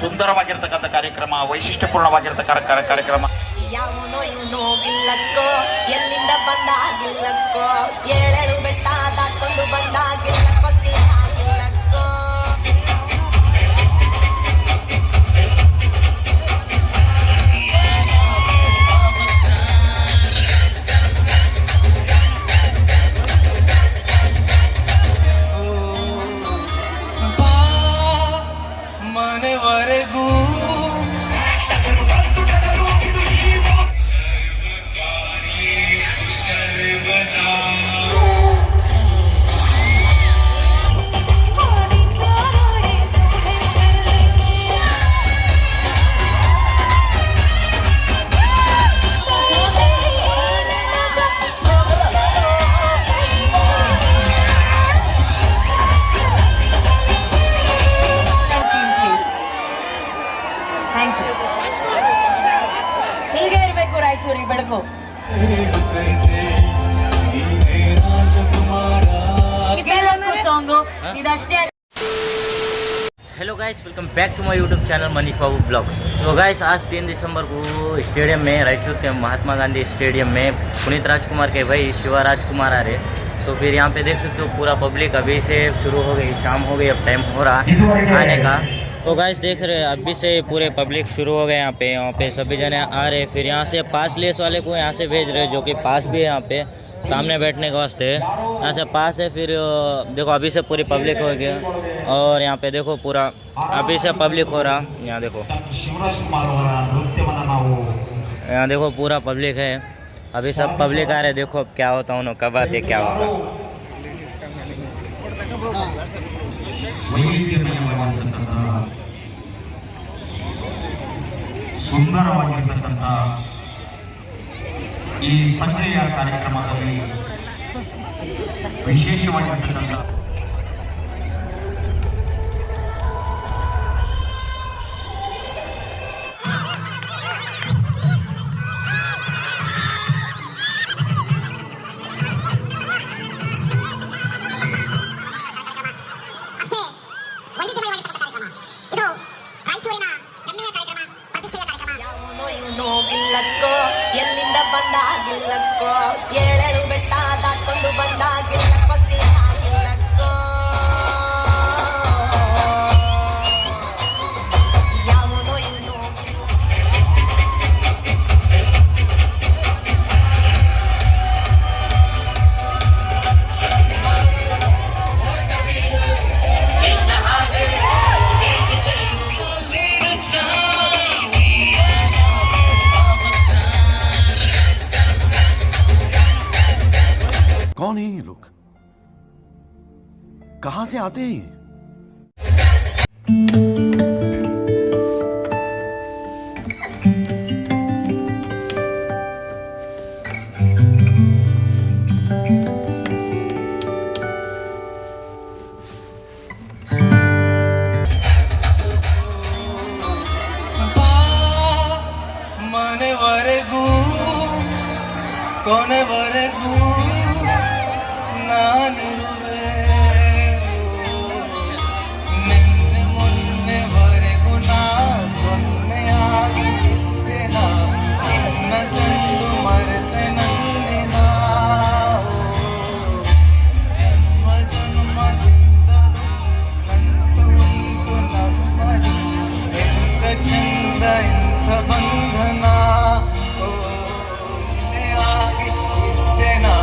ಸುಂದರವಾಗಿರ್ತಕ್ಕಂಥ ಕಾರ್ಯಕ್ರಮ, ವೈಶಿಷ್ಟ್ಯಪೂರ್ಣವಾಗಿರ್ತಕ್ಕಂಥ ಕಾರ್ಯಕ್ರಮ. ಯಾವನೋ ಇವನು ಗಿಲ್ಲಕ್ಕೋ, ಎಲ್ಲಿಂದ ಬಂದಾಗಿಲ್ಲಕ್ಕೋ, ಏಳೇಳು ಬೆಟ್ಟ ದಾಟ್ಕೊಂಡು ಬಂದಾಗಿಲ್ಲಕ್ಕೋ, ಸಿಹಿಯಾಗಿಲ್ಲಕ್ಕೋ. ಮನೆವರೆಗೂ ಹೀಗೆ ಇರಬೇಕು ರಾಯಚೂರಿ ಬೆಳಕು. Hello guys, welcome back to my YouTube channel Mani Babu blogs. तो गाइस आज 3 दिसंबर को स्टेडियम में, रायचूर के महात्मा गांधी स्टेडियम में पुनीत राजकुमार के भाई शिवा राजकुमार आ रहे। तो फिर यहाँ पे देख सकते हो पूरा पब्लिक अभी से शुरू हो गई, शाम हो गई, अब टाइम हो रहा आने का। तो गाइस देख रहे हैं अभी से पूरे पब्लिक शुरू हो गए यहाँ पे सभी जने आ रहे। फिर यहाँ से पास लेस वाले को यहाँ से भेज रहे, जो कि पास भी है यहाँ पे सामने बैठने के वास्ते। यहाँ से पास है। फिर देखो अभी से पूरी पब्लिक हो गया और यहाँ पे देखो पूरा अभी से पब्लिक हो रहा। यहाँ देखो, यहाँ देखो पूरा पब्लिक है, अभी सब पब्लिक आ रहे। देखो अब क्या होता उन्होंने कब आते क्या होगा। ಸುಂದರವಾಗಿರ್ತಕ್ಕಂಥ ಈ ಸಂಜೆಯ ಕಾರ್ಯಕ್ರಮದಲ್ಲಿ ವಿಶೇಷವಾಗಿರ್ತಕ್ಕಂಥ ಗಿಲ್ಲಕ್ಕೋ, ಎಲ್ಲಿಂದ ಬಂದಾಗಿಲ್ಲಕ್ಕೋ, ಏಳೇಳು ಬೆಟ್ಟ ದಾಟ್ಕೊಂಡು ಬಂದಾಗಿಲ್ಲಕ್ಕೋ, ಸಿಹಿಯಾಗಿಲ್ಲಕ್ಕೋ. ಯಾವನೋ ಇವನು कौन है ये लोग? कहां से आते हैं? ಮನೆವರೆಗೂ ಕೊನೆವರೆಗೂ ನಾನಿರುವೆ, ನಿನ್ನೆ ಮೊನ್ನೆವರೆಗೂ ನಾ ಸೊನ್ನೆಯಾಗಿದ್ದೆ, ನಾ ನಿನ್ನ ಕಂಡು ಮರೆತೆ ನನ್ನಿನ ಜನ್ಮ ಜನ್ಮದಿಂದಲೂ ನಂಟು ಉಂಟು ನಮ್ಮಲ್ಲಿ, ಎಂಥ ಚಂದ ಎಂಥ ಬಂಧನ. ಆಗಿದ್ದೆ ನಾ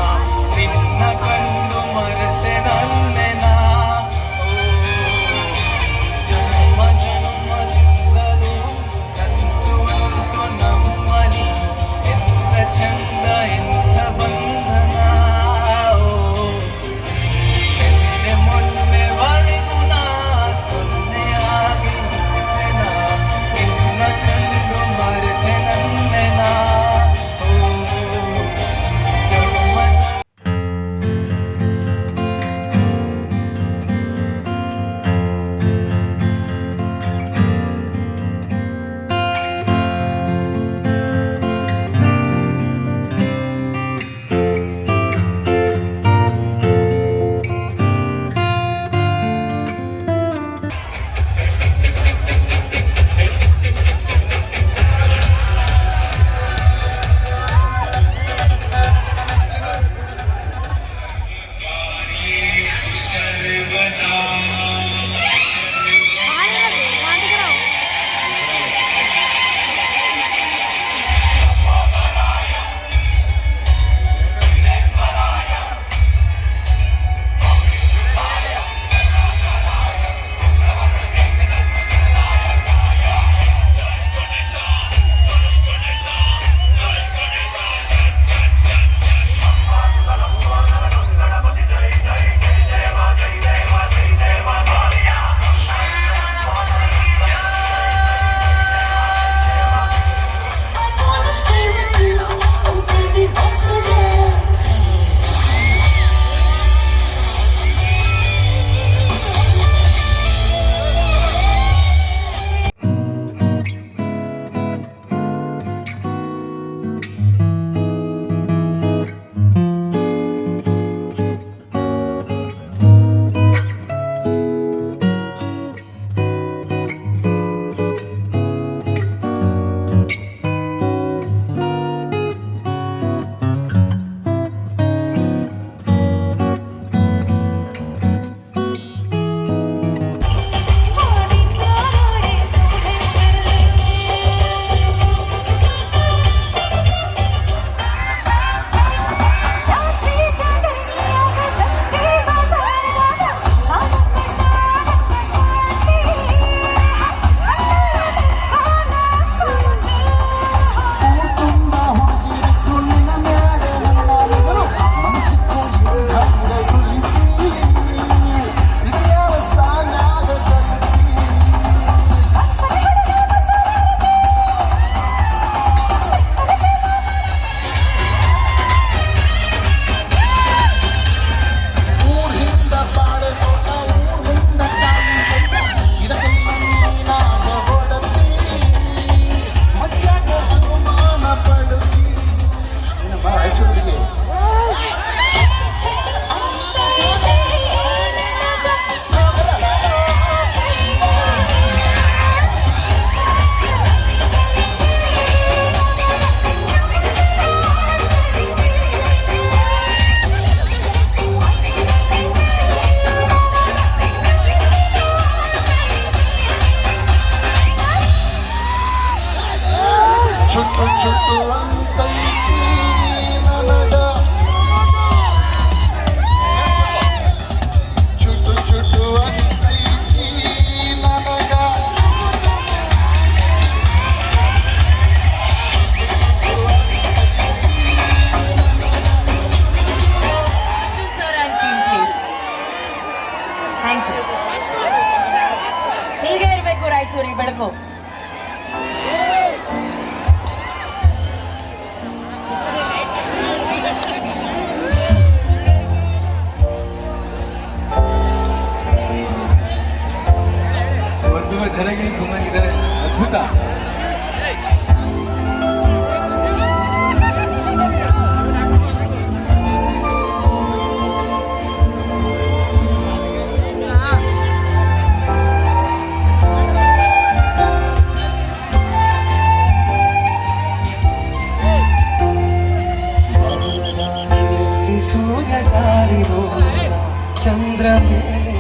ಹೀಗೆ ಇರ್ಬೇಕು ರಾಯಚೂರಿ ಬೆಳಕು. ಸ್ವರ್ಗದ ಜನಗೆ ಗುಮಾಗಿದ್ದಾರೆ, ಅದ್ಭುತ. ಸೂರ್ಯ ಜಾರಿರೋ ಚಂದ್ರ ಮೇಲೆ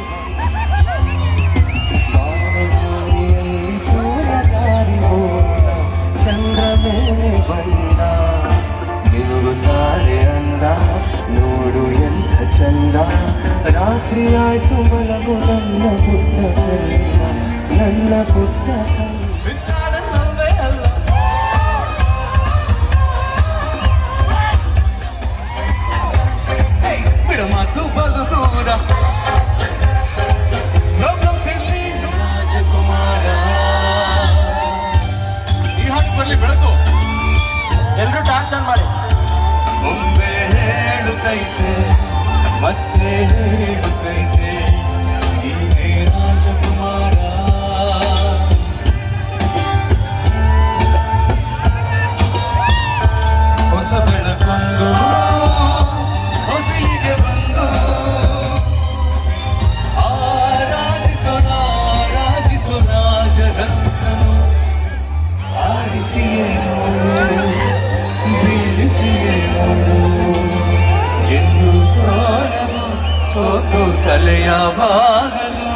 ಬಾನಗಾರಿಯಲ್ಲಿ ಸೂರ್ಯ ಜಾರಿರೋ ಚಂದ್ರ ಮೇಲೆ ಬಣ್ಣ ಮಿನುಗುತ್ತಾರೆ ಅಂದ ನೋಡು ಎಂಥ ಚಂದ. ರಾತ್ರಿ ಆಯ್ತು ಮಲಗು ನನ್ನ ಪುಟ್ಟ ಕಣ್ಣ, ನನ್ನ ಪುಟ್ಟ ಕಣ್ಣ. ಮಾತು ಬಲು ದೂರ ರಾಜಕುಮಾರ. ಈ ಹಾಡು ಬರ್ಲಿ ಬೆಳಕು, ಎಲ್ರು ಡ್ಯಾನ್ಸ್ ಆನ್ ಮಾಡಿ. ಒಮ್ಮೆ ಹೇಳುತ್ತೈತೆ ಮತ್ತೆ ಹೇಳುತ್ತೈತೆ ನೀನೇ ರಾಜಕುಮಾರ. ಹೊಸ ಬೆಳಕೊಂದು ಹೊಸಲಿಗೆ ಬಂದು ಆರಾಧಿಸೋಣ ರಾಜರತ್ನನು. ಆಡಿಸಿಯೇ ನೋಡು ಬೀಳಿಸಿಯೇ ನೋಡು ಎಂದು ಸೋಲನು ಸೋತು ತಲೆಯ ಬಾಗಲು.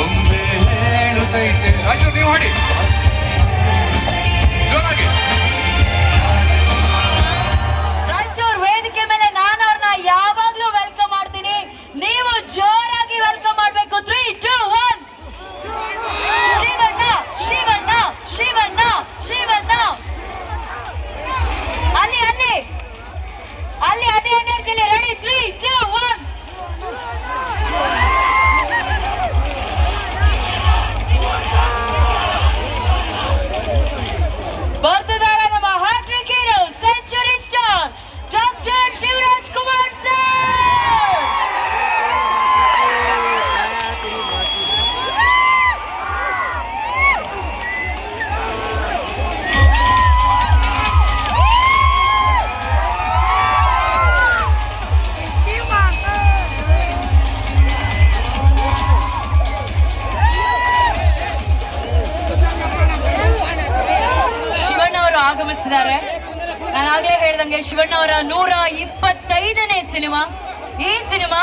ಒಮ್ಮೆ ಹೇಳುತ್ತೈತೆ ರಾಜು ನೀವು ಹಾಡಿ ಜೋರಾಗಿ. ರಾಯಚೂರ್ ವೇದಿಕೆ ಮೇಲೆ ನಾನು ಅವ್ರನ್ನ ಯಾವಾಗ್ಲೂ ವೆಲ್ಕಮ್ ಮಾಡ್ತೀನಿ, ನೀವು ಜೋರಾಗಿ ವೆಲ್ಕಮ್ ಮಾಡ್ಬೇಕು. 3, 2, 1. ಶಿವಣ್ಣ ಶಿವಣ್ಣ ಶಿವಣ್ಣ ಶಿವಣ್ಣ. ಅಲ್ಲಿ ಅಲ್ಲಿ ಅಲ್ಲಿ ಅದೇ ಎನರ್ಜಿಲಿ ರೆಡಿ. 3, 2, 1. ಬರ್ತಿದ್ದಾರೆ ನಮ್ಮ hattrick hero century star doctor Shivaraj Kumar sir. Shivanna ಅವರು ಆಗಮಿಸಿದ್ದಾರೆ. ನಾನು ಆಗ್ಲೇ ಹೇಳ್ದಂಗೆ ಶಿವಣ್ಣ ಅವರ 125ನೇ ಸಿನಿಮಾ. ಈ ಸಿನಿಮಾ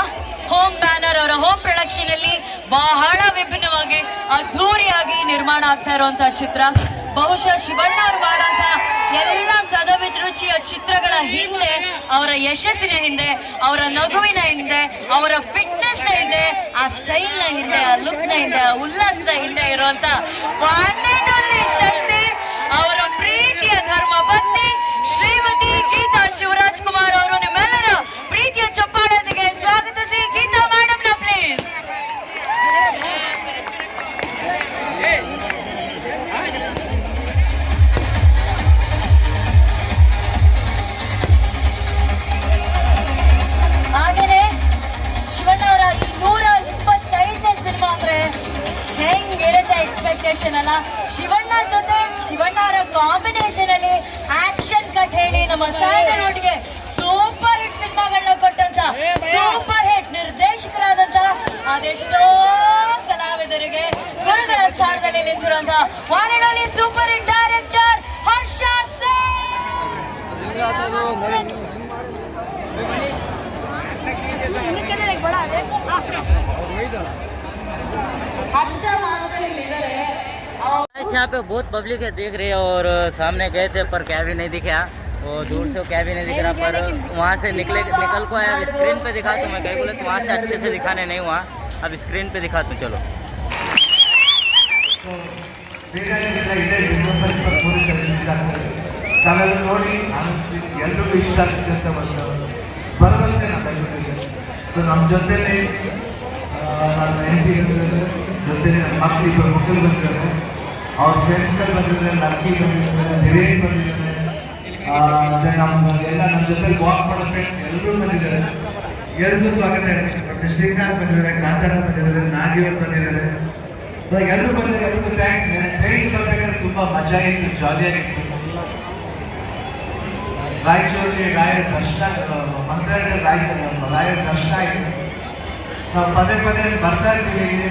ಹೋಮ್ ಬ್ಯಾನರ್ ಅವರ ಹೋಮ್ ಪ್ರೊಡಕ್ಷನ್ ಅಲ್ಲಿ ಬಹಳ ವಿಭಿನ್ನವಾಗಿ ಅದ್ಧೂರಿಯಾಗಿ ನಿರ್ಮಾಣ ಆಗ್ತಾ ಇರುವಂತಹ ಚಿತ್ರ. ಬಹುಶಃ ಶಿವಣ್ಣ ಅವರು ಮಾಡಂತ ಎಲ್ಲ ಸದಭಿರುಚಿಯ ಚಿತ್ರಗಳ ಹಿಂದೆ, ಅವರ ಯಶಸ್ಸಿನ ಹಿಂದೆ, ಅವರ ನಗುವಿನ ಹಿಂದೆ, ಅವರ ಫಿಟ್ನೆಸ್ ನ ಹಿಂದೆ, ಆ ಸ್ಟೈಲ್ ನ ಹಿಂದೆ, ಆ ಲುಕ್ ನ ಹಿಂದೆ, ಆ ಉಲ್ಲಾಸದ ಹಿಂದೆ ಇರುವಂತ ಒನ್ನೇ ಶಕ್ತಿ ಅವರ ಪ್ರೀತಿಯ ಧರ್ಮ ಪತ್ನಿ ಶ್ರೀಮತಿ ಗೀತಾ ಶಿವರಾಜ್ ಕುಮಾರ್ ಅವರು. ನಿಮ್ಮೆಲ್ಲರ ಪ್ರೀತಿಯ ಚಪ್ಪಾಳೆಯೊಂದಿಗೆ ಸ್ವಾಗತಿಸಿ ಗೀತಾ ಮೇಡಮ್ ನ ಪ್ಲೀಸ್. ಹಾಗೇನೆ ಶಿವಣ್ಣ ಅವರ ಈ 125ನೇ ಸಿನಿಮಾ ಅಂದ್ರೆ ಹೆಂಗಿರುತ್ತೆ ಎಕ್ಸ್ಪೆಕ್ಟೇಷನ್ ಅಲ್ಲ. ಶಿವಣ್ಣ ಜೊತೆ ಶಿವಣ್ಣ ಅವರ ಕಾಂಬಿನೇಷನ್ ಅಲ್ಲಿ ಆಕ್ಷನ್ ಕಟ್ ಹೇಳಿ ನಮ್ಮ ಸ್ಯಾಂಡಲ್ವುಡ್ ಗೆ ಸೂಪರ್ ಹಿಟ್ ಸಿನಿಮಾಗಳನ್ನ ಕೊಟ್ಟಂತ ಸೂಪರ್ ಹಿಟ್ ನಿರ್ದೇಶಕರಾದಂತ ಅದೆಷ್ಟೋ ಕಲಾವಿದರಿಗೆ ಗುರುಗಳ ಸ್ಥಾನದಲ್ಲಿ ನಿಂತಿರುವಂತ one and only super hit director Harsha यहाँ पे बहुत पब्लिक है देख रही है और सामने गए थे पर क्या भी नहीं दिखा, वो दूर से क्या भी नहीं दिख रहा, पर वहाँ से निकल को आया। अब स्क्रीन पे दिखा तो मैं कहीं बोले तो वहाँ से अच्छे से दिखाने नहीं हुआ, अब स्क्रीन पे दिखा तो चलो. ಚಾನಲ್ ನೋಡಿ ಎಲ್ರಿಗೂ ಇಷ್ಟ ಆಗುತ್ತೆ ಅಂತ ಬಂದು ಬಂದಿದೆ. ಸೊ ನಮ್ಮ ಜೊತೆಲಿ ನನ್ನ ಹೆಂಡತಿ ಬಂದಿದ್ದಾರೆ, ಜೊತೆಲಿ ನನ್ನ ಮಕ್ಕಳು ಬಂದಿದ್ದಾರೆ, ಅವ್ರ ಫ್ರೆಂಡ್ಸ್ಗಳು ಬಂದಿದ್ದಾರೆ, ಲಕ್ಕಿ ಬಂದಿದ್ದಾರೆ, ಹಿರೇನ್ ಬಂದಿದ್ದಾರೆ, ಮತ್ತೆ ನಮ್ಮ ಎಲ್ಲ ನಮ್ಮ ಜೊತೆ ವಾಕ್ ಮಾಡೋ ಫ್ರೆಂಡ್ಸ್ ಎಲ್ಲರೂ ಬಂದಿದ್ದಾರೆ. ಎಲ್ಲರಿಗೂ ಸ್ವಾಗತ ಹೇಳ್ತೀನಿ. ಮತ್ತೆ ಶ್ರೀಕಾಂತ್ ಬಂದಿದ್ದಾರೆ, ಕಾಂತಣ್ಣ ಬಂದಿದ್ದಾರೆ, ನಾಗಿ ಅವ್ರು ಬಂದಿದ್ದಾರೆ, ಎಲ್ಲರೂ ಬಂದಿದ್ದಾರೆ. ಎಲ್ಲರಿಗೂ ಥ್ಯಾಂಕ್ಸ್. ಟ್ರೈನ್ ಬರ್ಬೇಕಾದ್ರೆ ತುಂಬ ಮಜಾ ಇತ್ತು, ಜಾಲಿಯಾಗಿತ್ತು. ರಾಯಚೂರಿಗೆ ರಾಯರ ದರ್ಶನ, ಮಂತ್ರಾಲಯ ರಾಯರ ದರ್ಶನ ಆಯಿತು. ನಾವು ಪದೇ ಪದೇ ಬರ್ತಾ ಇರ್ತೀವಿ. ಇಲ್ಲಿ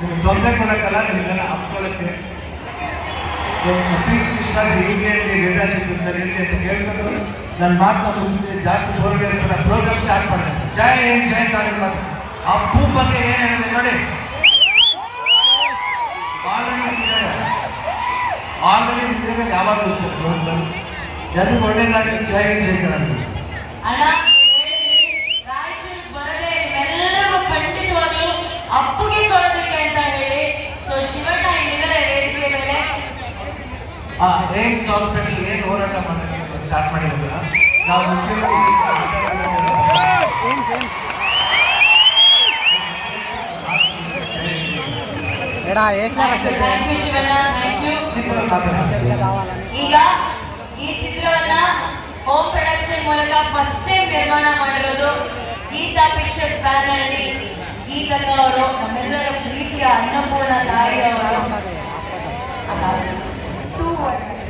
ನಿಮ್ಗೆ ತೊಂದರೆ ಕೊಡೋಕ್ಕಲ್ಲ, ನಿಮ್ಗೆಲ್ಲ ಹಬ್ಕೊಳ್ಳೋಕ್ಕೆ ಪ್ರೀತಿ ವಿಶ್ವಾಸ ಹೀಗೆ ವೇದ ಚಿತ್ರದಲ್ಲಿ ಇರಲಿ ಅಂತ ಕೇಳ್ಕೊಂಡು ನನ್ನ ಮಾತನ್ನ ಮುಗಿಸಿ ಜಾಸ್ತಿ ಬೋರ್ಗೆ ಪ್ರೋಗ್ರಾಮ್ ಸ್ಟಾರ್ಟ್ ಮಾಡಿದೆ. ಜೈ ಹಿಂದ್, ಜೈ ಕಾಲೇಜ್. ಮಾತು ಅಪ್ಪು ಬಗ್ಗೆ ಏನು ಹೇಳಿದೆ ನೋಡಿ. ಆಲ್ರೆಡಿ ನಿಂತಿದೆ, ಯಾವಾಗಲೂ ಎಲ್ರಿಗೂ ಒಳ್ಳೇದಾಗಿ. ಜೈ ಹಿಂದ್, ಜೈ ಕಾಲೇಜ್. ಅಣ್ಣ ರಾಯಚೂರು ಬರದೆ ನಿಮ್ಮೆಲ್ಲರಿಗೂ ಖಂಡಿತವಾಗ್ಲೂ ಅಪ್ಪುಗೆ ಕೊಡೋದಕ್ಕೆ ಅಂತ ಹೇಳಿ ಸೊ ಶಿವಣ್ಣ ಇಲ್ಲಿದ್ದಾರೆ ವೇದಿಕೆ ಮೇಲೆ. ಏಮ್ಸ್ ಹಾಸ್ಪಿಟಲ್ ಏನು ಹೋರಾಟ ಮಾಡೋಕ್ಕೆ ಸ್ಟಾರ್ಟ್ ಮಾಡಿರೋದಿಲ್ಲ ನಾವು thank you Shivanna, thank you. ಈಗ ಈ ಚಿತ್ರವನ್ನ ಹೋಮ್ ಪ್ರೊಡಕ್ಷನ್ ಮೂಲಕ ಫಸ್ಟ್ ಟೈಮ್ ನಿರ್ಮಾಣ ಮಾಡಿರೋದು ಗೀತಾ ಪಿಕ್ಚರ್ಸ್ ಬ್ಯಾನರ್ ಅಲ್ಲಿ ಗೀತಕ್ಕ ಅವರು, ನಮ್ಮೆಲ್ಲರ ಪ್ರೀತಿಯ ಅನ್ನಪೂರ್ಣ ತಾಯಿ ಅವರು.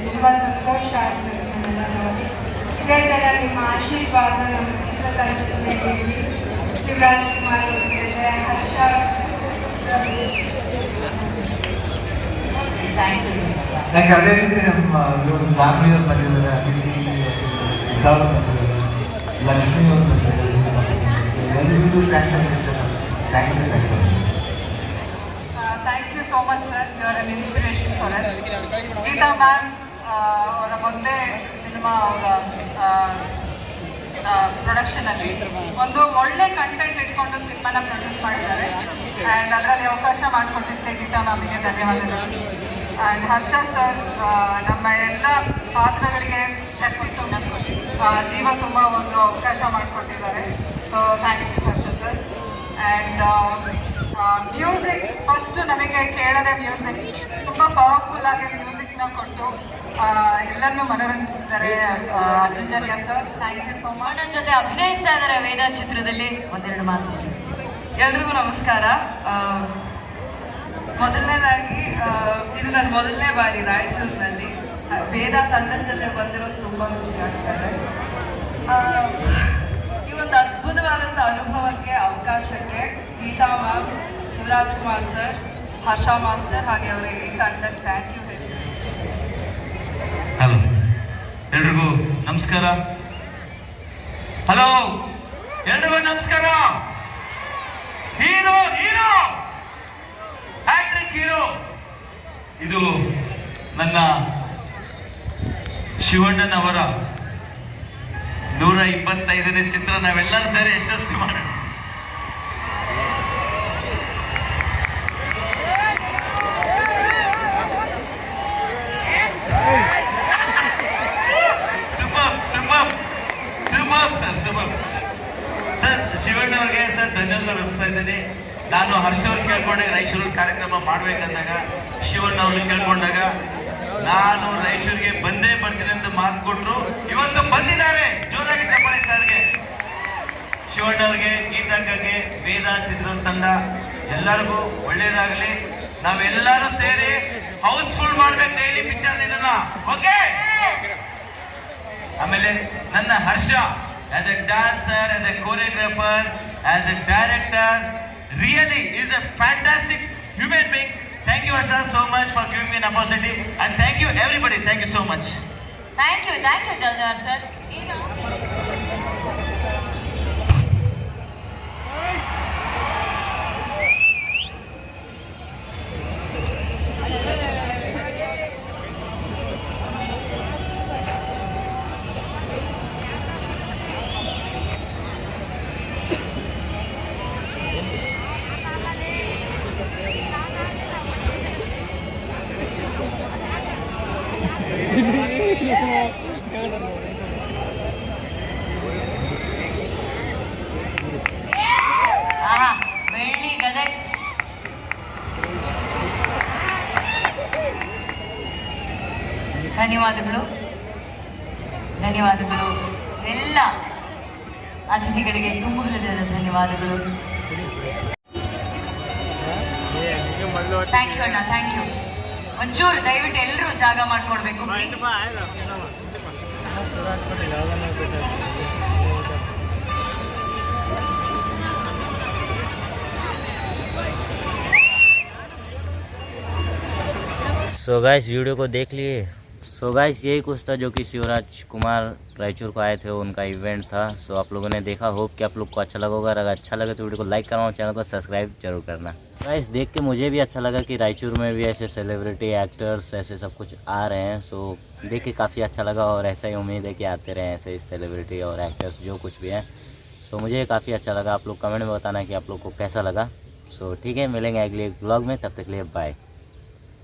ತುಂಬ ಸಂತೋಷ ಆಗ್ತದೆ ನಮ್ಮೆಲ್ಲ ನೋಡಿ. ಇದೇ ಥರ ನಿಮ್ಮ ಆಶೀರ್ವಾದ ನಮ್ಮ ಚಿತ್ರತಂಡದ ಮೇಲೆ ಇರಲಿ. ಶಿವರಾಜ್ ಕುಮಾರ್ ಅವ್ರ ಮೇಲೆ, ಹರ್ಷ, ಥ್ಯಾಂಕ್ ಯು. ಯಾಕೆ ಅದೇ ರೀತಿ ನಮ್ಮ ಇವರು ಗಾಂಧಿಯವ್ರು ಬಂದಿದ್ದಾರೆ, ಅದಿತಿ ಸಿದ್ಧಾರ್ಥ ಬಂದಿದ್ದಾರೆ, ಲಕ್ಷ್ಮಿ ಅವ್ರು ಬಂದಿದ್ದಾರೆ. ಎಲ್ಲರಿಗೂ thank you so much sir. You are an inspiration for us. Geetha ma'am ಅವರ ಮೊದಲೇ ಸಿನಿಮಾ ಅವರ ಪ್ರೊಡಕ್ಷನಲ್ಲಿ ಒಂದು ಒಳ್ಳೆ ಕಂಟೆಂಟ್ ಇಟ್ಕೊಂಡು ಸಿನಿಮಾನ ಪ್ರೊಡ್ಯೂಸ್ ಮಾಡಿದ್ದಾರೆ. ಆ್ಯಂಡ್ ಅದರಲ್ಲಿ ಅವಕಾಶ ಮಾಡಿಕೊಟ್ಟಿದ್ದೆ ಗೀತಾ ಮ್ಯಾಮಿಗೆ ಧನ್ಯವಾದಗಳು. ಆ್ಯಂಡ್ ಹರ್ಷ ಸರ್ ನಮ್ಮ ಎಲ್ಲ ಪಾತ್ರಗಳಿಗೆ ಶಕ್ತಿ ತುಂಬಿ ಜೀವ ತುಂಬ ಒಂದು ಅವಕಾಶ ಮಾಡಿಕೊಟ್ಟಿದ್ದಾರೆ. So thank you Harsha sir. And music first ನಮಗೆ ಕೇಳದೆ ಮ್ಯೂಸಿಕ್ ತುಂಬ ಪವರ್ಫುಲ್ಲಾಗಿ ಮ್ಯೂಸಿಕ್ನ ಕೊಟ್ಟು ಎಲ್ಲರನ್ನೂ ಮನರಂಜಿಸಿದ್ದಾರೆ Arjun sir. Thank you so much. ನನ್ನ ಜೊತೆ ಅಭಿನಯಿಸ್ತಾ ಇದ್ದಾರೆ ವೇದ ಚಿತ್ರದಲ್ಲಿ. ಒಂದೆರಡು ಮಾತು. ಎಲ್ರಿಗೂ ನಮಸ್ಕಾರ. ಮೊದಲನೇದಾಗಿ ಇದು ನನ್ನ ಮೊದಲನೇ ಬಾರಿ ರಾಯಚೂರಿನಲ್ಲಿ ವೇದ ತಂಡದ ಜೊತೆ ಬಂದಿರೋದು ತುಂಬ ಖುಷಿ ಆಗ್ತಾರೆ. ಈ ಒಂದು ಅದ್ಭುತವಾದಂಥ ಅನುಭವಕ್ಕೆ ಅವಕಾಶಕ್ಕೆ ಗೀತಾ ಮ್ಯಾಮ್, ಶಿವರಾಜ್ ಕುಮಾರ್ ಸರ್, ಹರ್ಷ ಮಾಸ್ಟರ್ ಹಾಗೆ ಅವರ ಇಡೀ ತಂಡಕ್ಕೆ ಥ್ಯಾಂಕ್ ಯು ಹೇಳಿ. ಹಲೋ, ಎಲ್ರಿಗೂ ನಮಸ್ಕಾರ. ಹಲೋ, ಎಲ್ರಿಗೂ ನಮಸ್ಕಾರ. ಹೀರೋ ಹೀರೋ ಹ್ಯಾಟ್ರಿಕ್ ಹೀರೋ ಇದು ನನ್ನ ಶಿವಣ್ಣನವರ 125ನೇ ಚಿತ್ರ. ನಾವೆಲ್ಲರೂ ಸೇರಿ ಯಶಸ್ವಿ ಮಾಡೋಣ. ಸರ್ ಶಿವಣ್ಣವ್ರಿಗೆ ಸರ್ ಧನ್ಯವಾದ ಅರ್ಪಿಸ್ತಾ ಇದ್ದೀನಿ. ನಾನು ಹರ್ಷ ಅವ್ರು ಕೇಳ್ಕೊಂಡಾಗ ರಾಯಚೂರು ಕಾರ್ಯಕ್ರಮ ಮಾಡ್ಬೇಕಂದಾಗ, ಶಿವಣ್ಣ ಅವ್ರನ್ನ ಕೇಳ್ಕೊಂಡಾಗ ನಾನು ರಾಯಚೂರಿಗೆ ಬಂದೇ ಬರ್ತೀನಿ ಅಂತ ಮಾತು ಕೊಟ್ಟರು. ಇವತ್ತು ಬಂದಿದ್ದಾರೆ. ಜೋರಾಗಿ ಚಪ್ಪಾಳೆ ಸರ್ಗೆ, ಶಿವಣ್ಣವ್ರಿಗೆ, ಗೀತಾಕ್ಕೆ, ವೇದ ಚಿತ್ರದ ತಂಡ ಎಲ್ಲರಿಗೂ ಒಳ್ಳೇದಾಗಲಿ. ನಾವೆಲ್ಲರೂ ಸೇರಿ ಹೌಸ್ಫುಲ್ ಮಾಡ್ಬೇಕು ಡೈಲಿ ಪಿಕ್ಚರ್ ಇದನ್ನ. ಓಕೆ. ಆಮೇಲೆ ನನ್ನ Harsha as a dancer, as a choreographer, as a director, really is a fantastic human being. Thank you Harsha so much for giving me an opportunity, and thank you everybody. Thank you so much. Thank you Jaldar sir. ಧನ್ಯವಾದಗಳು ಧನ್ಯವಾದಗಳು ಎಲ್ಲ ಅತಿಥಿಗಳಿಗೆ ತುಂಬ ಹೃದಯದ ಧನ್ಯವಾದಗಳು. Thank you ಅಣ್ಣ, thank you. ಒಂಚೂರು ದಯವಿಟ್ಟು ಎಲ್ಲರೂ ಜಾಗ ಮಾಡ್ಕೊಡ್ಬೇಕು. सो गाइस वीडियो को देख लिए. सो गाइस यही कुछ था जो कि शिवराज कुमार रायचूर को आए थे, उनका इवेंट था. सो आप लोगों ने देखा, होप कि आप लोग को अच्छा लगा होगा. अगर अच्छा लगे तो वीडियो को लाइक करना और चैनल को सब्सक्राइब जरूर करना. गाइस देख के मुझे भी अच्छा लगा कि रायचूर में भी ऐसे सेलिब्रिटी एक्टर्स ऐसे सब कुछ आ रहे हैं. सो देख के काफ़ी अच्छा लगा और ऐसा ही उम्मीद है कि आते रहें ऐसे सेलिब्रिटी और एक्टर्स जो कुछ भी है. सो मुझे काफ़ी अच्छा लगा. आप लोग कमेंट में बताना कि आप लोग को कैसा लगा. सो ठीक है, मिलेंगे अगले ब्लॉग में, तब तक के लिए बाय.